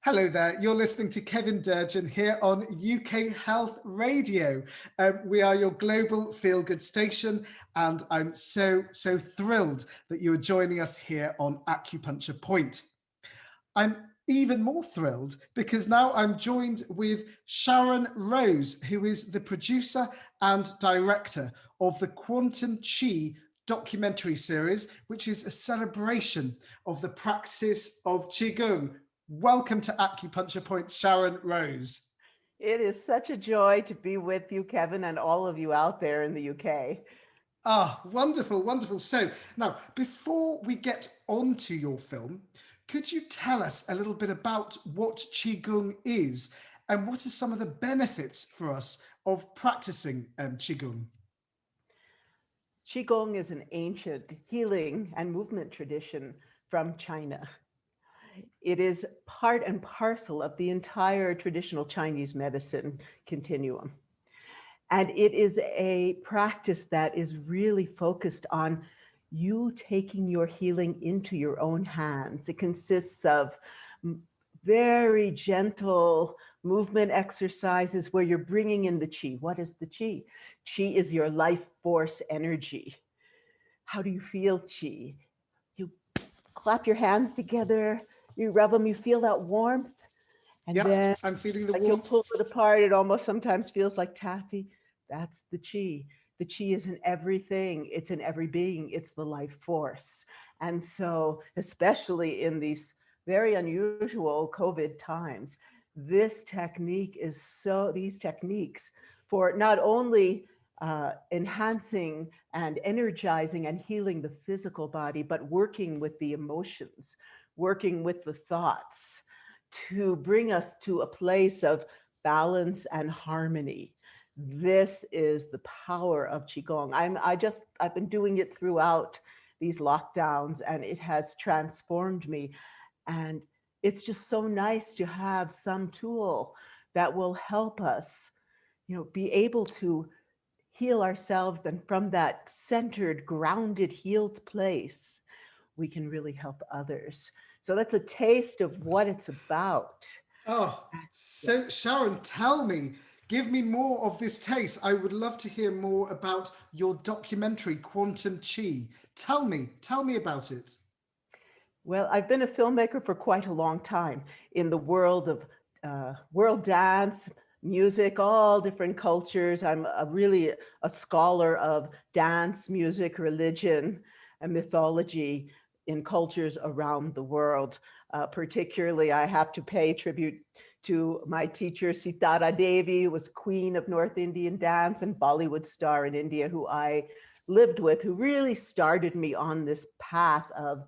Hello there, you're listening to Kevin Durjun here on UK Health Radio. We are your global feel-good station, and I'm so thrilled that you are joining us here on Acupuncture Point. I'm even more thrilled because now I'm joined with Sharon Rose, who is the producer and director of the Quantum Chi documentary series, which is a celebration of the practice of Qigong. Welcome to Acupuncture Point, Sharon Rose. It is such a joy to be with you, Kevin, and all of you out there in the UK. Ah, wonderful, wonderful. So now, before we get on to your film, could you tell us a little bit about what Qigong is and what are some of the benefits for us of practicing Qigong? Qigong is an ancient healing and movement tradition from China. It is part and parcel of the entire traditional Chinese medicine continuum. And it is a practice that is really focused on you taking your healing into your own hands. It consists of very gentle movement exercises where you're bringing in the qi. What is the qi? Qi is your life force energy. How do you feel qi? You clap your hands together, you rub them, you feel that warmth, and Yeah, then I'm feeling the like you'll warmth. pull it apart. It almost sometimes feels like taffy. That's the qi. The qi is in everything. It's in every being. It's the life force. And so, especially in these very unusual COVID times, these techniques for not only enhancing and energizing and healing the physical body, but working with the emotions, working with the thoughts to bring us to a place of balance and harmony. This is the power of Qigong. I've been doing it throughout these lockdowns, and it has transformed me. And it's just so nice to have some tool that will help us, be able to heal ourselves. And from that centered, grounded, healed place, we can really help others. So that's a taste of what it's about. Oh, so Sharon, tell me, give me more of this taste. I would love to hear more about your documentary, Quantum Chi. Tell me about it. Well, I've been a filmmaker for quite a long time in the world of world dance, music, all different cultures. I'm really a scholar of dance, music, religion, and mythology in cultures around the world. Particularly, I have to pay tribute to my teacher, Sitara Devi, who was queen of North Indian dance and Bollywood star in India, who I lived with, who really started me on this path of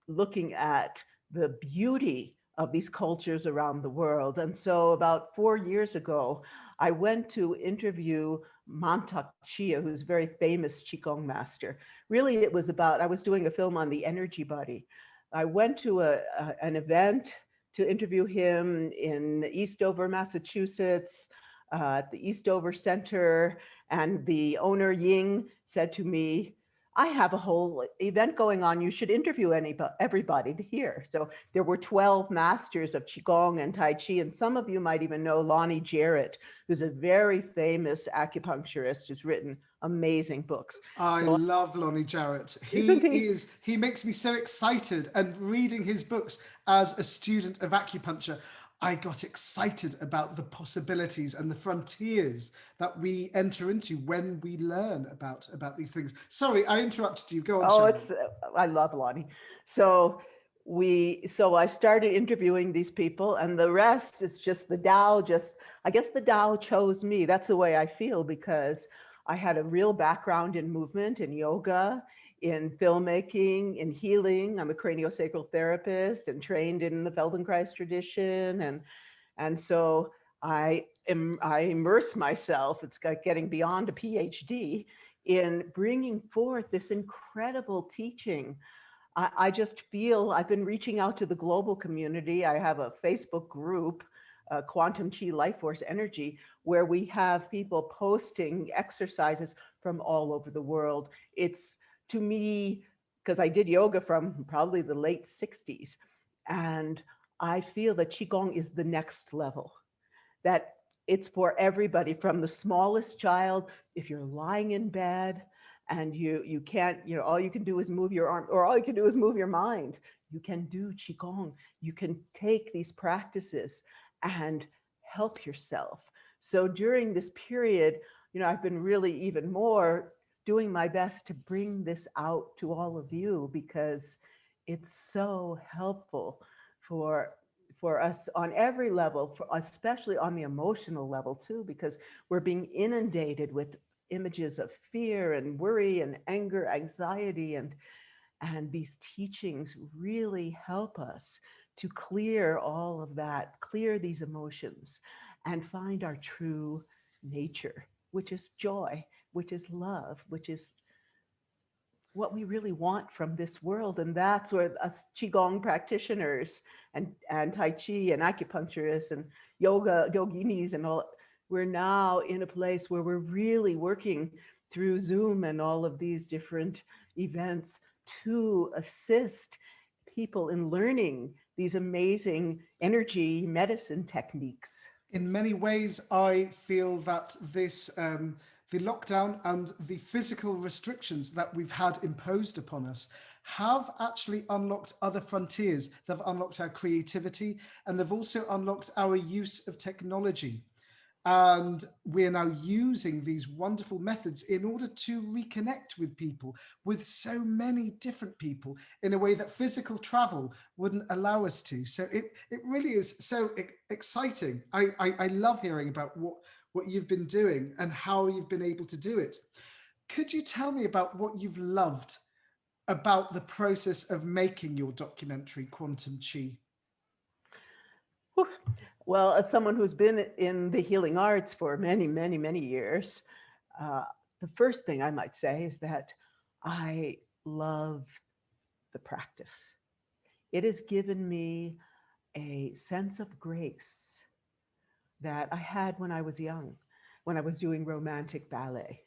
looking at the beauty of these cultures around the world. And so about 4 years ago, I went to interview Mantak Chia, who's a very famous Qigong master. Really, it was about, I was doing a film on the energy body. I went to an event to interview him in Eastover, Massachusetts, at the Eastover Center. And the owner, Ying, said to me, I have a whole event going on. You should interview everybody to hear. So there were 12 masters of Qigong and Tai Chi, and some of you might even know Lonnie Jarrett, who's a very famous acupuncturist who's written amazing books. I So love Lonnie Jarrett. isn't he? He makes me so excited. And reading his books as a student of acupuncture, I got excited about the possibilities and the frontiers that we enter into when we learn about these things. Sorry, I interrupted you. Go on, Oh, Sharon. I love Lonnie. So so I started interviewing these people, and the rest is just the Tao. I guess the Tao chose me. That's the way I feel, because I had a real background in movement, in yoga, in filmmaking, in healing. I'm a craniosacral therapist and trained in the Feldenkrais tradition, and so I immerse myself. It's like getting beyond a PhD in bringing forth this incredible teaching. I just feel I've been reaching out to the global community. I have a Facebook group, Quantum Chi Life Force Energy, where we have people posting exercises from all over the world. It's, to me, because I did yoga from probably the late 60s, and I feel that Qigong is the next level, that it's for everybody, from the smallest child. If you're lying in bed and you can't, all you can do is move your arm, or all you can do is move your mind, you can do Qigong. You can take these practices and help yourself. So during this period, I've been really even more doing my best to bring this out to all of you, because it's so helpful for us on every level, especially on the emotional level too, because we're being inundated with images of fear and worry and anger, anxiety, and these teachings really help us to clear all of that, clear these emotions, and find our true nature, which is joy, which is love, which is what we really want from this world. And that's where us Qigong practitioners and Tai Chi and acupuncturists and yoginis and all, we're now in a place where we're really working through Zoom and all of these different events to assist people in learning these amazing energy medicine techniques. In many ways, I feel that the lockdown and the physical restrictions that we've had imposed upon us have actually unlocked other frontiers. They've unlocked our creativity, and they've also unlocked our use of technology. And we're now using these wonderful methods in order to reconnect with people, with so many different people, in a way that physical travel wouldn't allow us to. So it really is so exciting. I love hearing about what you've been doing and how you've been able to do it. Could you tell me about what you've loved about the process of making your documentary, Quantum Chi? Well, as someone who's been in the healing arts for many, many, many years, the first thing I might say is that I love the practice. It has given me a sense of grace that I had when I was young, when I was doing romantic ballet.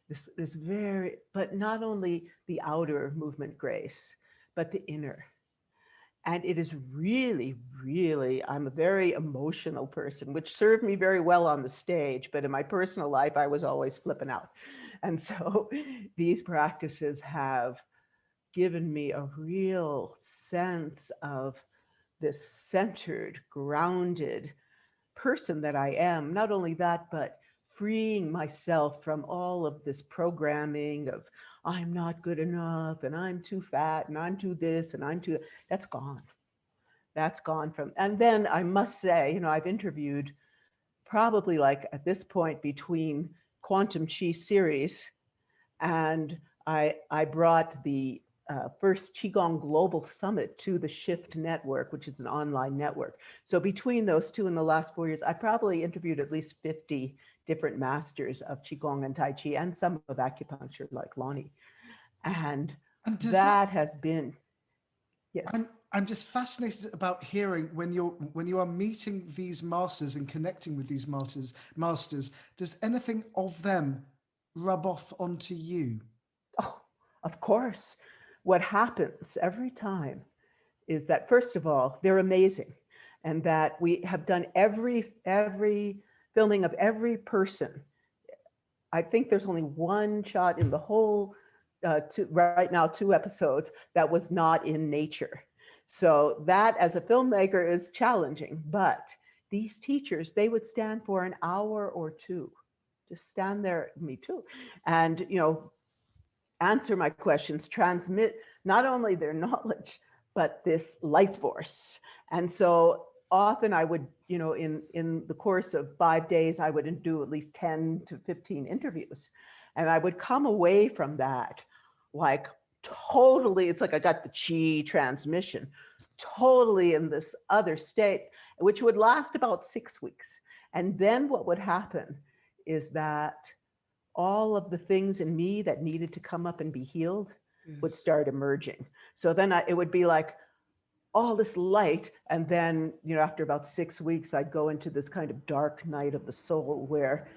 This very, but not only the outer movement grace, but the inner. And it is really, really, I'm a very emotional person, which served me very well on the stage, but in my personal life, I was always flipping out. And so these practices have given me a real sense of this centered, grounded person that I am. Not only that, but freeing myself from all of this programming of I'm not good enough and I'm too fat and I'm too this and I'm too, that's gone. That's gone from, and then I must say, I've interviewed probably, like, at this point, between Quantum Chi series, and I brought the first Qigong Global Summit to the Shift Network, which is an online network. So between those two, in the last 4 years, I probably interviewed at least 50 different masters of Qigong and Tai Chi, and some of acupuncture, like Lonnie. And that has been, yes. I'm just fascinated about hearing when you are meeting these masters and connecting with these masters, does anything of them rub off onto you? Oh, of course. What happens every time is that, first of all, they're amazing, and that we have done every filming of every person. I think there's only one shot in the whole, right now, 2 episodes that was not in nature. So that, as a filmmaker, is challenging. But these teachers, they would stand for an hour or 2, just stand there, me too, and answer my questions, transmit not only their knowledge, but this life force. And so often I would, in the course of 5 days, I would do at least 10 to 15 interviews. And I would come away from that like totally, it's like I got the chi transmission, totally in this other state, which would last about 6 weeks. And then what would happen is that all of the things in me that needed to come up and be healed would start emerging. So then it would be like all this light. And then, after about 6 weeks, I'd go into this kind of dark night of the soul where,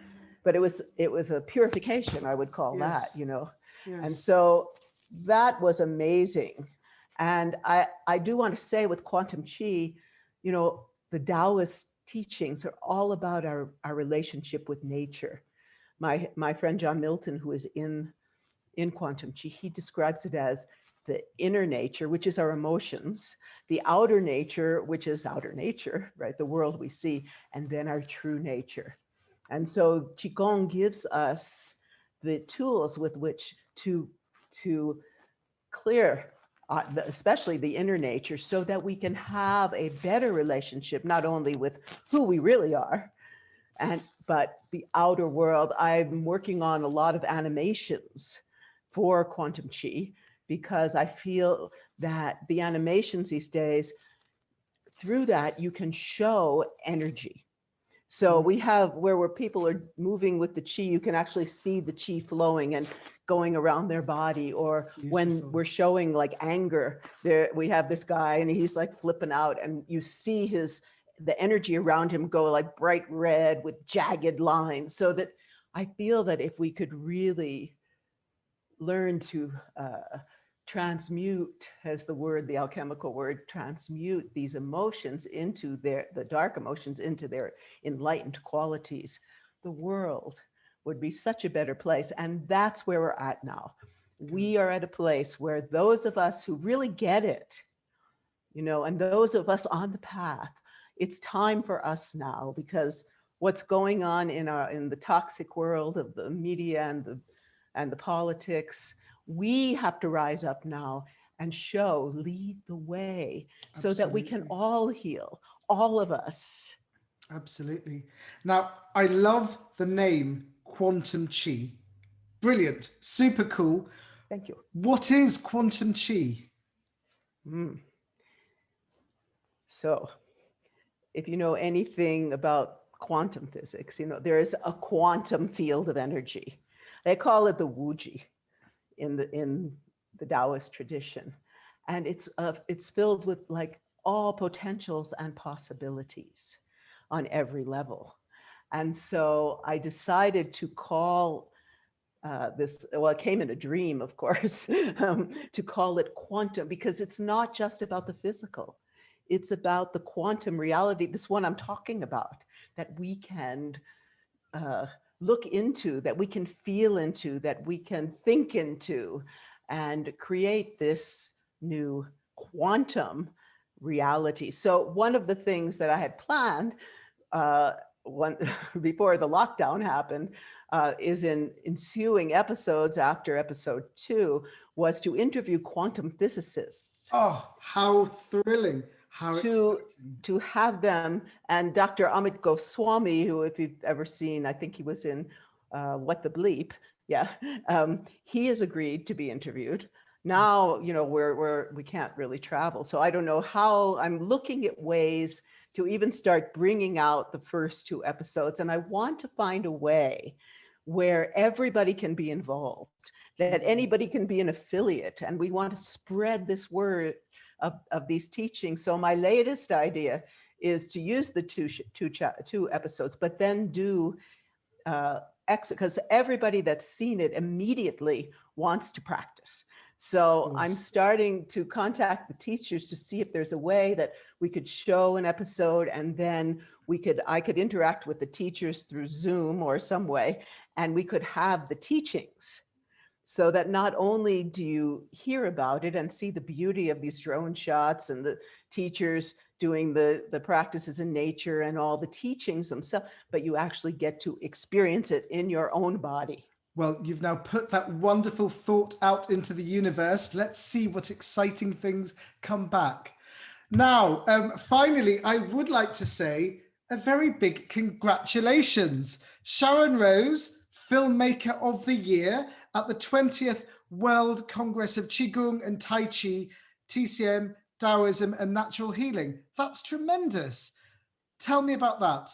but it was a purification, I would call that. And so that was amazing. And I do want to say, with Quantum Chi, you know, the Taoist teachings are all about our relationship with nature. My friend John Milton, who is in quantum chi, he describes it as the inner nature, which is our emotions, the outer nature, which is outer nature, right? The world we see, and then our true nature. And so Qigong gives us the tools with which to clear, especially the inner nature, so that we can have a better relationship, not only with who we really are, but the outer world. I'm working on a lot of animations for quantum chi because I feel that the animations these days, through that, you can show energy. So we have where people are moving with the chi, you can actually see the chi flowing and going around their body. Or when we're showing like anger, there we have this guy and he's like flipping out, and you see the energy around him go like bright red with jagged lines. So that I feel that if we could really learn to transmute, as the alchemical word, transmute these emotions into the dark emotions into their enlightened qualities, the world would be such a better place. And that's where we're at now. We are at a place where those of us who really get it, you know, and those of us on the path, it's time for us now, because what's going on in the toxic world of the media and the politics, we have to rise up now and lead the way, so that we can all heal, all of us. Absolutely. Now, I love the name Quantum Chi. Brilliant. Super cool. Thank you. What is Quantum Chi? So, if you know anything about quantum physics, you know there is a quantum field of energy. They call it the Wuji in the Taoist tradition, and it's filled with like all potentials and possibilities on every level. And so I decided to call this, well, it came in a dream, of course, to call it quantum, because it's not just about the physical. It's about the quantum reality, this one I'm talking about, that we can look into, that we can feel into, that we can think into, and create this new quantum reality. So one of the things that I had planned before the lockdown happened, is in ensuing episodes after episode 2, was to interview quantum physicists. Oh, how thrilling. How exciting. To have them, and Dr. Amit Goswami, who, if you've ever seen, I think he was in What the Bleep, yeah, he has agreed to be interviewed. Now, you know, we can't really travel, so I don't know how. I'm looking at ways to even start bringing out the first 2 episodes, and I want to find a way where everybody can be involved, that anybody can be an affiliate, and we want to spread this word of these teachings. So my latest idea is to use the two episodes, but then do because everybody that's seen it immediately wants to practice. So I'm starting to contact the teachers to see if there's a way that we could show an episode, and then I could interact with the teachers through Zoom or some way, and we could have the teachings, so that not only do you hear about it and see the beauty of these drone shots and the teachers doing the practices in nature and all the teachings themselves, but you actually get to experience it in your own body. Well, you've now put that wonderful thought out into the universe. Let's see what exciting things come back. Now, finally, I would like to say a very big congratulations. Sharon Rose, Filmmaker of the Year at the 20th World Congress of Qigong and Tai Chi, TCM, Taoism and Natural Healing. That's tremendous. Tell me about that.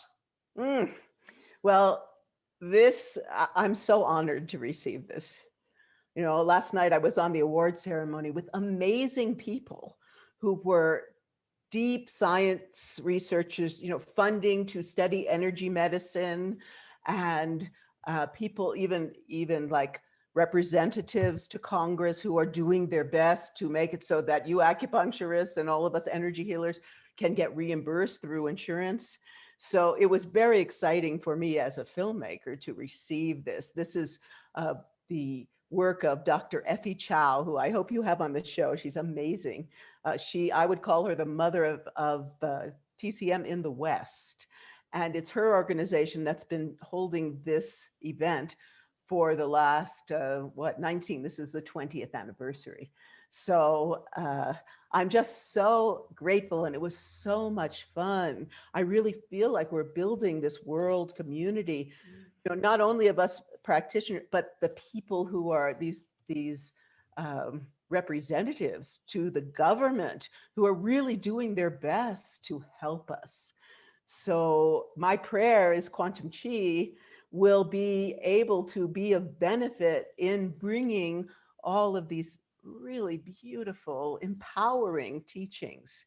Well, I'm so honored to receive this. You know, last night I was on the award ceremony with amazing people who were deep science researchers, you know, funding to study energy medicine, and people, even like representatives to Congress who are doing their best to make it so that you acupuncturists and all of us energy healers, can get reimbursed through insurance. So it was very exciting for me as a filmmaker to receive this. This is the work of Dr. Effie Chow, who I hope you have on the show. She's amazing. I would call her the mother of TCM in the West. And it's her organization that's been holding this event for the last, 19, this is the 20th anniversary. So I'm just so grateful, and it was so much fun. I really feel like we're building this world community, not only of us practitioners, but the people who are these representatives to the government who are really doing their best to help us. So my prayer is Quantum Chi will be able to be of benefit in bringing all of these really beautiful, empowering teachings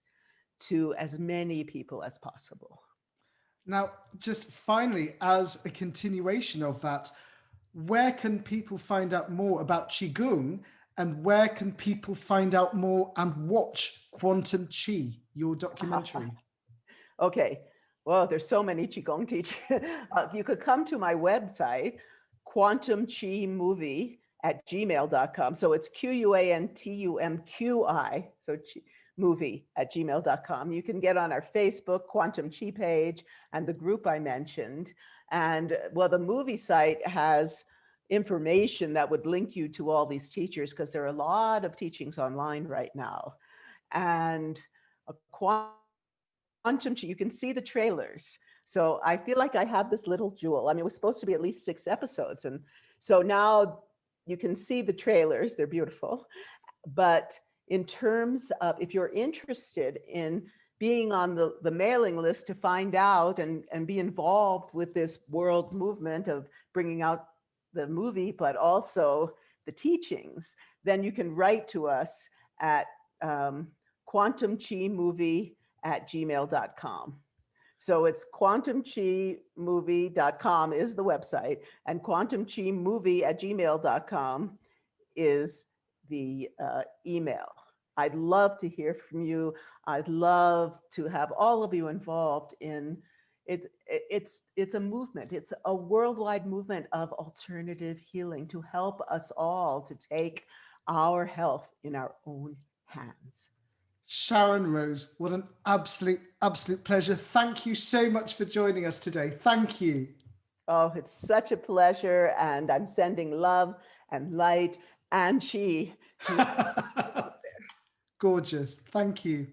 to as many people as possible. Now, just finally, as a continuation of that, where can people find out more about Qigong, and where can people find out more and watch Quantum Chi, your documentary? Okay. Well, there's so many Qigong teachers. You could come to my website, quantumchimovie@gmail.com. So it's QUANTUMQI. So movie@gmail.com. You can get on our Facebook Quantum Chi page and the group I mentioned. And well, the movie site has information that would link you to all these teachers, because there are a lot of teachings online right now. And a Quantum Chi, you can see the trailers. So I feel like I have this little jewel. I mean, it was supposed to be at least 6 episodes. And so now you can see the trailers. They're beautiful. But in terms of, if you're interested in being on the mailing list to find out and be involved with this world movement of bringing out the movie, but also the teachings, then you can write to us at quantumchimovie@gmail.com. So it's quantumchimovie.com is the website, and quantumchimovie@gmail.com is the email. I'd love to hear from you. I'd love to have all of you involved in it. It's a movement. It's a worldwide movement of alternative healing to help us all to take our health in our own hands. Sharon Rose, what an absolute pleasure. Thank you so much for joining us today. Thank you. Oh, it's such a pleasure. And I'm sending love and light and chi. Gorgeous. Thank you.